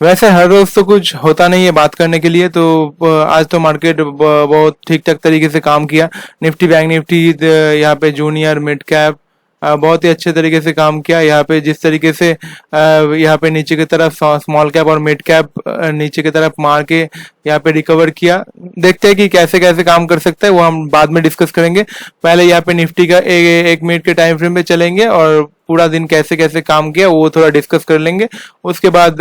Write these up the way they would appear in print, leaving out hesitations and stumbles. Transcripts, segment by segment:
वैसे हर रोज तो कुछ होता नहीं है बात करने के लिए, तो आज तो मार्केट बहुत ठीक ठाक तरीके से काम किया। निफ्टी बैंक निफ्टी यहाँ पे जूनियर मिड कैप बहुत ही अच्छे तरीके से काम किया। यहाँ पे जिस तरीके से यहाँ पे नीचे की तरफ स्मॉल कैप और मिड कैप नीचे की तरफ मार के यहाँ पे रिकवर किया। देखते हैं कि कैसे कैसे काम कर सकता है, वो हम बाद में डिस्कस करेंगे। पहले यहाँ पे निफ्टी का एक मिनट के टाइम फ्रेम पे चलेंगे और पूरा दिन कैसे कैसे काम किया वो थोड़ा डिस्कस कर लेंगे। उसके बाद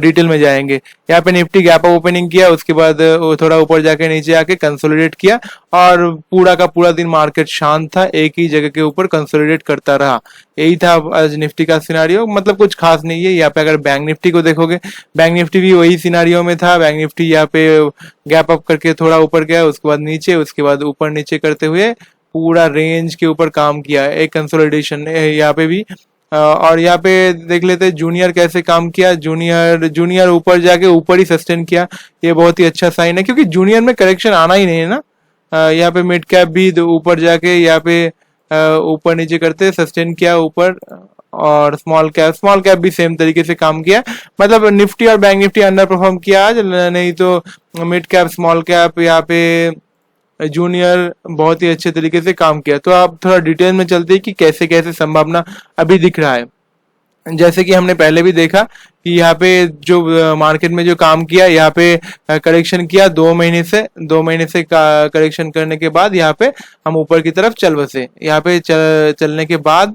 डिटेल में जाएंगे। यहाँ पे निफ्टी गैप अप ओपनिंग किया, उसके बाद वो थोड़ा ऊपर जाके नीचे आके कंसोलिडेट किया और पूरा का पूरा दिन मार्केट शांत था, एक ही जगह के ऊपर कंसोलिडेट करता रहा। यही था आज निफ्टी का सिनारियो, मतलब कुछ खास नहीं है। यहाँ पे अगर बैंक निफ्टी को देखोगे, बैंक निफ्टी भी वही सिनारियो में था। बैंक निफ्टी यहाँ पे गैप अप करके थोड़ा ऊपर गया, उसके बाद नीचे, उसके बाद ऊपर नीचे करते हुए पूरा रेंज के ऊपर काम किया। एक कंसोलिडेशन यहाँ पे भी और यहाँ पे देख लेते हैं जूनियर कैसे काम किया। जूनियर जूनियर ऊपर जाके ऊपर ही सस्टेन किया, ये बहुत ही अच्छा साइन है क्योंकि जूनियर में करेक्शन आना ही नहीं है ना। यहाँ पे मिड कैप भी ऊपर जाके यहाँ पे ऊपर नीचे करते सस्टेन किया ऊपर, और स्मॉल कैप भी सेम तरीके से काम किया। मतलब निफ्टी और बैंक निफ्टी अंडर परफॉर्म किया आज, नहीं तो मिड कैप स्मॉल कैप यहाँ पे जूनियर बहुत ही अच्छे तरीके से काम किया। तो आप थोड़ा डिटेल में चलते हैं कि कैसे कैसे संभावना अभी दिख रहा है। जैसे कि हमने पहले भी देखा कि यहाँ पे जो मार्केट में जो काम किया, यहाँ पे करेक्शन किया 2 महीने से करेक्शन करने के बाद यहाँ पे हम ऊपर की तरफ चल बसे। यहाँ पे चलने के बाद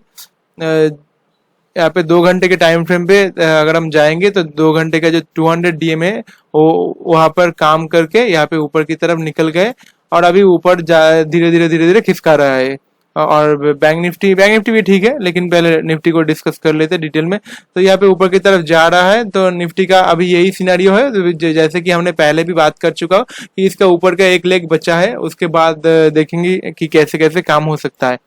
यहाँ पे 2 घंटे के टाइम फ्रेम पे अगर हम जाएंगे तो 2 घंटे का जो 200 डीएम है वो वहां पर काम करके यहाँ पे ऊपर की तरफ निकल गए और अभी ऊपर धीरे धीरे खिसका रहा है। और बैंक निफ्टी भी ठीक है, लेकिन पहले निफ्टी को डिस्कस कर लेते हैं डिटेल में। तो यहाँ पे ऊपर की तरफ जा रहा है, तो निफ्टी का अभी यही सिनेरियो है जैसे कि हमने पहले भी बात कर चुका हूँ कि इसका ऊपर का एक लेग बचा है, उसके बाद देखेंगे कि कैसे कैसे काम हो सकता है।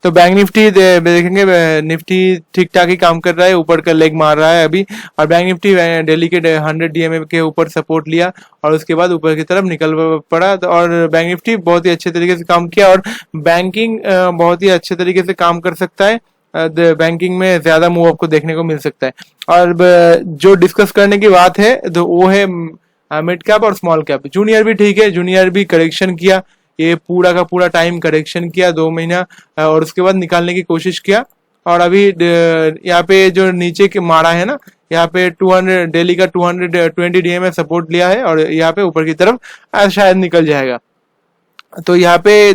तो बैंक निफ्टी देखेंगे, निफ्टी ठीक ठाक ही काम कर रहा है, ऊपर का लेग मार रहा है अभी। और बैंक निफ्टी डेली के 100 डीएमए के ऊपर सपोर्ट लिया और उसके बाद ऊपर की तरफ निकल पड़ा। और बैंक निफ्टी बहुत ही अच्छे तरीके से काम किया और बैंकिंग बहुत ही अच्छे तरीके से काम कर सकता है। बैंकिंग में ज्यादा मूव आपको देखने को मिल सकता है। और जो डिस्कस करने की बात है तो वो है मिड कैप और स्मॉल कैप। जूनियर भी ठीक है, जूनियर भी करेक्शन किया, ये पूरा का पूरा टाइम करेक्शन किया 2 महीना और उसके बाद निकालने की कोशिश किया। और अभी यहाँ पे जो नीचे के मारा है ना, यहाँ पे 200 डेली का 220 डीएम सपोर्ट लिया है और यहाँ पे ऊपर की तरफ शायद निकल जाएगा। तो यहाँ पे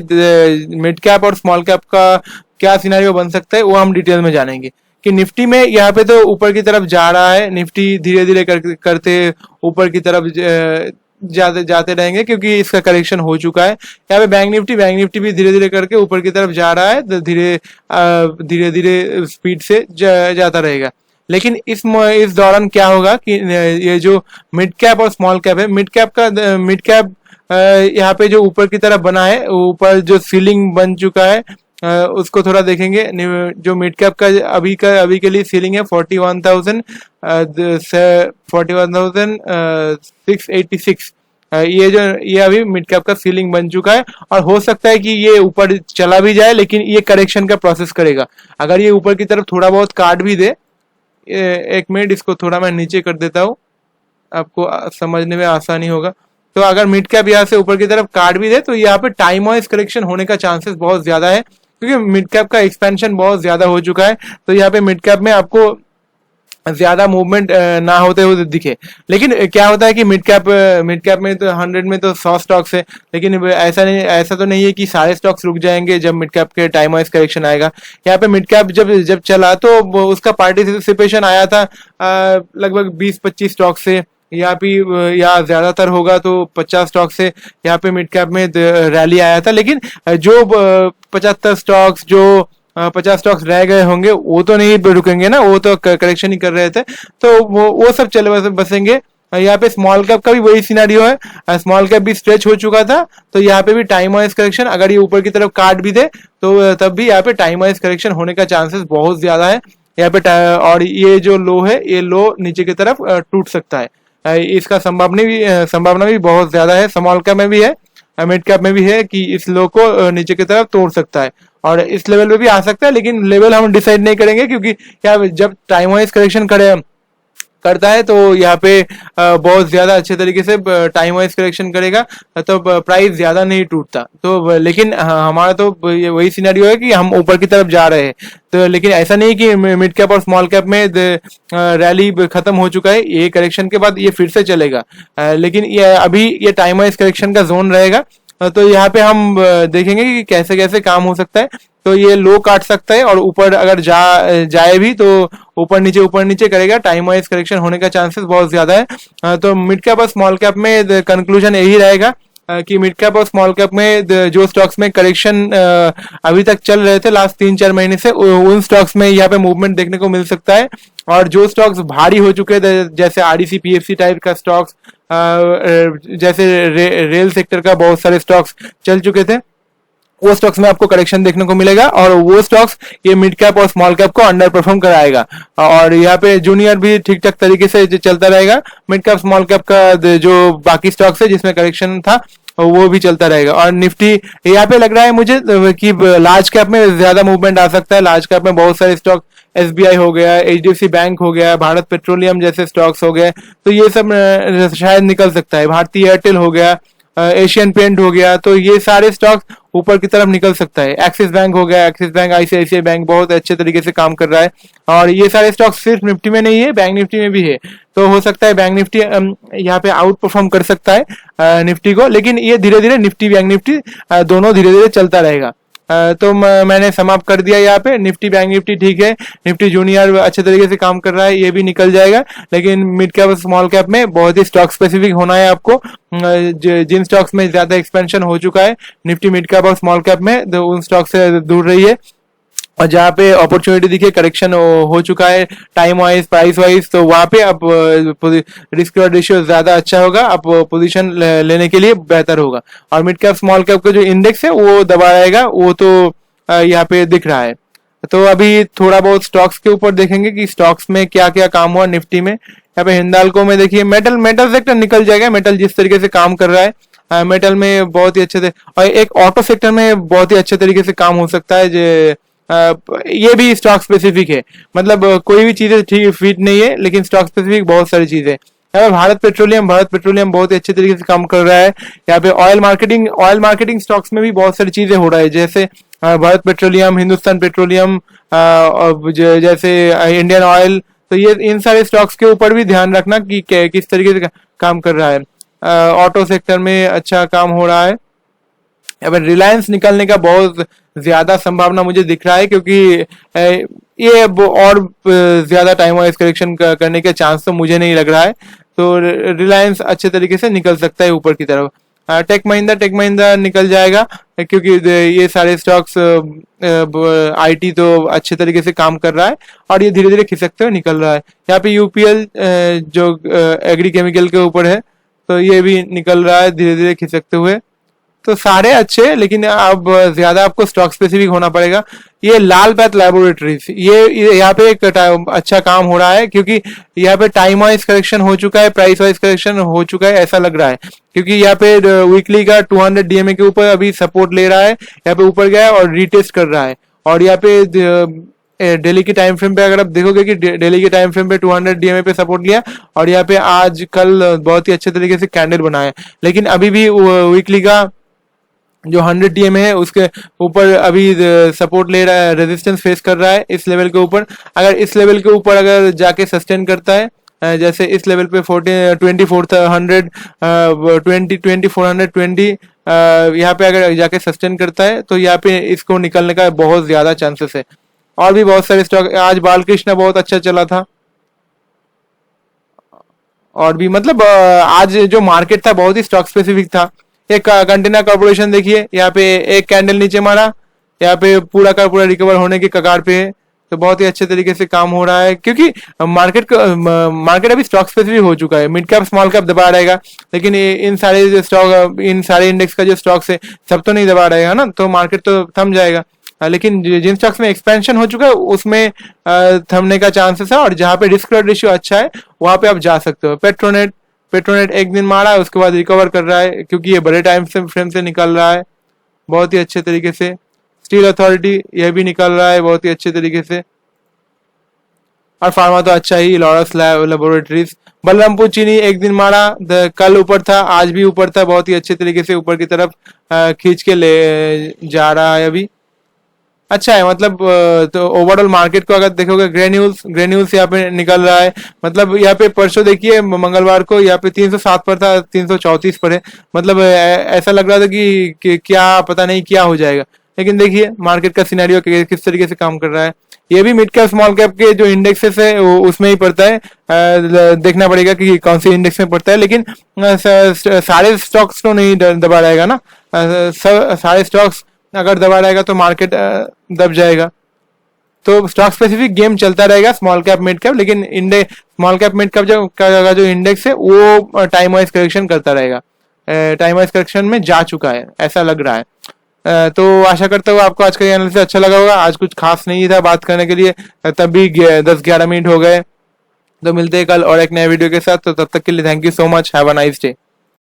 मिड कैप और स्मॉल कैप का क्या सिनेरियो बन सकता है वो हम डिटेल में जानेंगे। कि निफ्टी में यहाँ पे तो ऊपर की तरफ जा रहा है, निफ्टी धीरे धीरे करते ऊपर की तरफ जाते रहेंगे क्योंकि इसका करेक्शन हो चुका है। यहाँ पे बैंक निफ्टी भी धीरे धीरे करके ऊपर की तरफ जा रहा है, धीरे धीरे स्पीड से जाता रहेगा। लेकिन इस दौरान क्या होगा कि ये जो मिड कैप और स्मॉल कैप है, मिड कैप यहाँ पे जो ऊपर की तरफ बना है, ऊपर जो सीलिंग बन चुका है उसको थोड़ा देखेंगे। जो मिड कैप का अभी के लिए सीलिंग है 41,686। ये अभी मिड कैप का सीलिंग बन चुका है और हो सकता है कि ये ऊपर चला भी जाए, लेकिन ये करेक्शन का प्रोसेस करेगा। अगर ये ऊपर की तरफ थोड़ा बहुत काट भी दे, एक मिनट इसको थोड़ा मैं नीचे कर देता हूँ, आपको समझने में आसानी होगा। तो अगर मिड कैप यहाँ से ऊपर की तरफ काट भी दे तो यहाँ पे टाइम वाइज करेक्शन होने का चांसेस बहुत ज्यादा है क्योंकि मिड कैप का एक्सपेंशन बहुत ज्यादा हो चुका है। तो यहाँ पे मिड कैप में आपको ज्यादा मूवमेंट ना होते हुए दिखे। लेकिन क्या होता है कि मिड कैप में तो 100 में तो 100 स्टॉक्स है, लेकिन ऐसा तो नहीं है कि सारे स्टॉक्स रुक जाएंगे जब मिड कैप के टाइम वाइज करेक्शन आएगा। यहाँ पे मिड कैप जब चला तो उसका पार्टिसिपेशन आया था लगभग 20-25 स्टॉक से, यहाँ ज्यादातर होगा तो 50 स्टॉक से यहाँ पे मिड कैप में रैली आया था। लेकिन जो 50 स्टॉक्स रह गए होंगे वो तो नहीं रुकेंगे ना, वो तो करेक्शन ही कर रहे थे, तो वो सब चले बसेंगे। यहाँ पे स्मॉल कैप का भी वही सिनेरियो है, स्मॉल कैप भी स्ट्रेच हो चुका था, तो यहाँ पे भी टाइम वाइज करेक्शन, अगर ये ऊपर की तरफ काट भी दे तो तब भी यहाँ पे टाइम वाइज करेक्शन होने का चांसेस बहुत ज्यादा है यहाँ पे। और ये जो लो है, ये लो नीचे की तरफ टूट सकता है, इसका संभावना भी बहुत ज्यादा है। स्मॉल कैप में भी है, मिड कैप में भी है कि इस लो को नीचे की तरफ तोड़ सकता है और इस लेवल पे भी आ सकता है, लेकिन लेवल हम डिसाइड नहीं करेंगे क्योंकि क्या जब टाइम वाइज करेक्शन करता है तो यहाँ पे बहुत ज्यादा अच्छे तरीके से टाइम वाइज करेक्शन करेगा, तो प्राइस ज्यादा नहीं टूटता। तो लेकिन हमारा तो वही सिनेरियो है कि हम ऊपर की तरफ जा रहे हैं। तो लेकिन ऐसा नहीं कि मिड कैप और स्मॉल कैप में रैली खत्म हो चुका है, ये करेक्शन के बाद ये फिर से चलेगा। लेकिन ये अभी ये टाइम वाइज करेक्शन का जोन रहेगा। तो यहाँ पे हम देखेंगे कि कैसे कैसे काम हो सकता है। तो ये लो काट सकता है और ऊपर अगर जाए भी तो ऊपर नीचे करेगा, टाइम वाइज करेक्शन होने का चांसेस बहुत ज्यादा है। तो मिड कैप और स्मॉल कैप में कंक्लूजन यही रहेगा कि मिड कैप और स्मॉल कैप में जो स्टॉक्स में करेक्शन अभी तक चल रहे थे लास्ट 3-4 महीने से, उन स्टॉक्स में यहाँ पे मूवमेंट देखने को मिल सकता है। और जो स्टॉक्स भारी हो चुके थे जैसे आरडीसी पीएफसी टाइप का स्टॉक्स, जैसे रेल सेक्टर का बहुत सारे स्टॉक्स चल चुके थे, वो स्टॉक्स में आपको करेक्शन देखने को मिलेगा। और वो स्टॉक्स ये मिड कैप और स्मॉल कैप को अंडर परफॉर्म कराएगा। और यहाँ पे जूनियर भी ठीक ठाक तरीके से चलता रहेगा। मिड कैप स्मॉल कैप का जो बाकी स्टॉक्स है जिसमें करेक्शन था वो भी चलता रहेगा। और निफ्टी यहाँ पे लग रहा है मुझे कि लार्ज कैप में ज्यादा मूवमेंट आ सकता है। लार्ज कैप में बहुत सारे स्टॉक, एसबीआई हो गया, एचडीएफसी बैंक हो गया, भारत पेट्रोलियम जैसे स्टॉक्स हो गए, तो ये सब शायद निकल सकता है। भारतीय एयरटेल हो गया, एशियन पेंट हो गया, तो ये सारे स्टॉक ऊपर की तरफ निकल सकता है। एक्सिस बैंक हो गया, एक्सिस बैंक, आईसीआईसीआई बैंक बहुत अच्छे तरीके से काम कर रहा है। और ये सारे स्टॉक सिर्फ निफ्टी में नहीं है, बैंक निफ्टी में भी है। तो हो सकता है बैंक निफ्टी यहाँ पे आउट परफॉर्म कर सकता है निफ्टी को। लेकिन ये धीरे धीरे निफ्टी बैंक निफ्टी दोनों धीरे धीरे चलता रहेगा। तो मैंने समाप्त कर दिया यहाँ पे। निफ्टी बैंक निफ्टी ठीक है, निफ्टी जूनियर अच्छे तरीके से काम कर रहा है, ये भी निकल जाएगा। लेकिन मिड कैप और स्मॉल कैप में बहुत ही स्टॉक स्पेसिफिक होना है आपको। जिन स्टॉक्स में ज्यादा एक्सपेंशन हो चुका है निफ्टी मिड कैप और स्मॉल कैप में, तो उन स्टॉक से दूर रहिए। और जहाँ पे अपॉर्चुनिटी दिखे, करेक्शन हो चुका है टाइम वाइज प्राइस वाइज, तो वहां पे आप रिस्क और रेशियो ज्यादा अच्छा होगा, आप पोजीशन लेने के लिए बेहतर होगा। और मिड कैप स्मॉल कैप का जो इंडेक्स है वो दबा रहेगा, वो तो यहाँ पे दिख रहा है। तो अभी थोड़ा बहुत स्टॉक्स के ऊपर देखेंगे कि स्टॉक्स में क्या क्या काम हुआ निफ्टी में। यहाँ पे हिंदाल्को में देखिए मेटल सेक्टर निकल जाएगा। मेटल जिस तरीके से काम कर रहा है, मेटल में बहुत ही अच्छे से। और एक ऑटो सेक्टर में बहुत ही अच्छे तरीके से काम हो सकता है। जो ये भी स्टॉक स्पेसिफिक है, मतलब कोई भी चीजें ठीक फिट नहीं है, लेकिन स्टॉक स्पेसिफिक बहुत सारी चीजें। यहाँ पे भारत पेट्रोलियम बहुत ही अच्छे तरीके से काम कर रहा है। यहाँ पे ऑयल मार्केटिंग स्टॉक्स में भी बहुत सारी चीजें हो रहा है, जैसे भारत पेट्रोलियम, हिंदुस्तान पेट्रोलियम, और जैसे इंडियन ऑयल। तो ये इन सारे स्टॉक्स के ऊपर भी ध्यान रखना कि किस तरीके से काम कर रहा है। ऑटो सेक्टर में अच्छा काम हो रहा है। अब रिलायंस निकलने का बहुत ज्यादा संभावना मुझे दिख रहा है, क्योंकि ये और ज्यादा टाइम वाइज करेक्शन करने के चांस तो मुझे नहीं लग रहा है। तो रिलायंस अच्छे तरीके से निकल सकता है ऊपर की तरफ। टेक महिंद्रा निकल जाएगा, क्योंकि ये सारे स्टॉक्स आईटी तो अच्छे तरीके से काम कर रहा है और ये धीरे धीरे खिसकते हुए निकल रहा है। यहाँ पे यूपीएल जो एग्री केमिकल के ऊपर है, तो ये भी निकल रहा है धीरे धीरे खिसकते हुए। तो सारे अच्छे, लेकिन अब ज्यादा आपको स्टॉक स्पेसिफिक होना पड़ेगा। ये लाल पैथ लैबोरेटरीज, ये यहाँ पे एक अच्छा काम हो रहा है, क्योंकि यहाँ पे टाइम वाइज करेक्शन हो चुका है, प्राइस वाइज करेक्शन हो चुका है ऐसा लग रहा है। क्योंकि यहाँ पे वीकली का 200 डीएमए के ऊपर अभी सपोर्ट ले रहा है, यहाँ पे ऊपर गया है और रीटेस्ट कर रहा है। और यहाँ पे डेली के टाइम फ्रेम पे अगर आप देखोगे कि डेली के टाइम फ्रेम पे 200 डीएमए पे सपोर्ट लिया, और यहाँ पे आज कल बहुत ही अच्छे तरीके से कैंडल बनाया। लेकिन अभी भी वीकली का जो 100 डीएमए है उसके ऊपर अभी सपोर्ट ले रहा है, रेजिस्टेंस फेस कर रहा है इस लेवल के ऊपर। अगर इस लेवल के ऊपर अगर जाके सस्टेन करता है, जैसे इस लेवल पे 2420 यहाँ पे अगर जाके सस्टेन करता है, तो यहाँ पे इसको निकलने का बहुत ज्यादा चांसेस है। और भी बहुत सारे स्टॉक, आज बालकृष्ण बहुत अच्छा चला था। और भी मतलब आज जो मार्केट था बहुत ही स्टॉक स्पेसिफिक था। एक कंटेनर कॉर्पोरेशन देखिए, यहाँ पे एक कैंडल नीचे मारा, यहाँ पे पूरा का पूरा रिकवर होने की कगार पे है। तो बहुत ही अच्छे तरीके से काम हो रहा है, क्योंकि मार्केट अभी स्टॉक स्पेसिफिक हो चुका है। मिड कैप स्मॉल कैप दबा रहेगा, लेकिन इन सारे जो स्टॉक, इन सारे इंडेक्स का जो स्टॉक्स है सब तो नहीं दबा रहेगा ना, तो मार्केट तो थम जाएगा। लेकिन जिन स्टॉक्स में एक्सपेंशन हो चुका है उसमें थमने का चांसेस है, और जहाँ पे रिस्क रेशियो अच्छा है वहां पे आप जा सकते हो। पेट्रोनेट एक दिन मारा है, उसके बाद रिकवर कर रहा है, क्योंकि ये बड़े टाइम से फ्रेम से निकल रहा है बहुत ही अच्छे तरीके से। स्टील अथॉरिटी यह भी निकल रहा है बहुत ही अच्छे तरीके से। और फार्मा तो अच्छा ही, लॉरस लेबोरेटरीज। बलरामपुर चीनी एक दिन मारा, कल ऊपर था, आज भी ऊपर था, बहुत ही अच्छे तरीके से ऊपर की तरफ खींच के ले जा रहा है अभी। अच्छा है, मतलब तो ओवरऑल मार्केट को अगर देखोगे, ग्रेन्यूल्स ग्रेन्यूल्स यहाँ पे निकल रहा है। मतलब यहाँ पे परसों देखिए मंगलवार को यहाँ पे 307 पर था, 334 पर है। मतलब ऐसा लग रहा था कि क्या पता नहीं क्या हो जाएगा, लेकिन देखिए मार्केट का सिनेरियो किस तरीके से काम कर रहा है। ये भी मिड कैप स्मॉल कैप के जो इंडेक्सेस है उसमें ही पड़ता है। देखना पड़ेगा कि कौन सी इंडेक्स में पड़ता है, लेकिन सारे स्टॉक्स तो नहीं दबा रहेगा ना। सारे स्टॉक्स अगर दबा रहेगा तो मार्केट दब जाएगा। तो स्टॉक स्पेसिफिक गेम चलता रहेगा, स्मॉल कैप मिड कैप, लेकिन index small cap mid cap जो इंडेक्स है वो टाइम वाइज करेक्शन करता रहेगा। टाइम वाइज करेक्शन में जा चुका है ऐसा लग रहा है। तो आशा करता हूँ आपको आज का ये एनालिसिस अच्छा लगा होगा। आज कुछ खास नहीं था बात करने के लिए, तब भी 10-11 मिनट हो गए। तो मिलते हैं कल और एक नए वीडियो के साथ, तो तब तक के लिए thank you so much, have a nice day.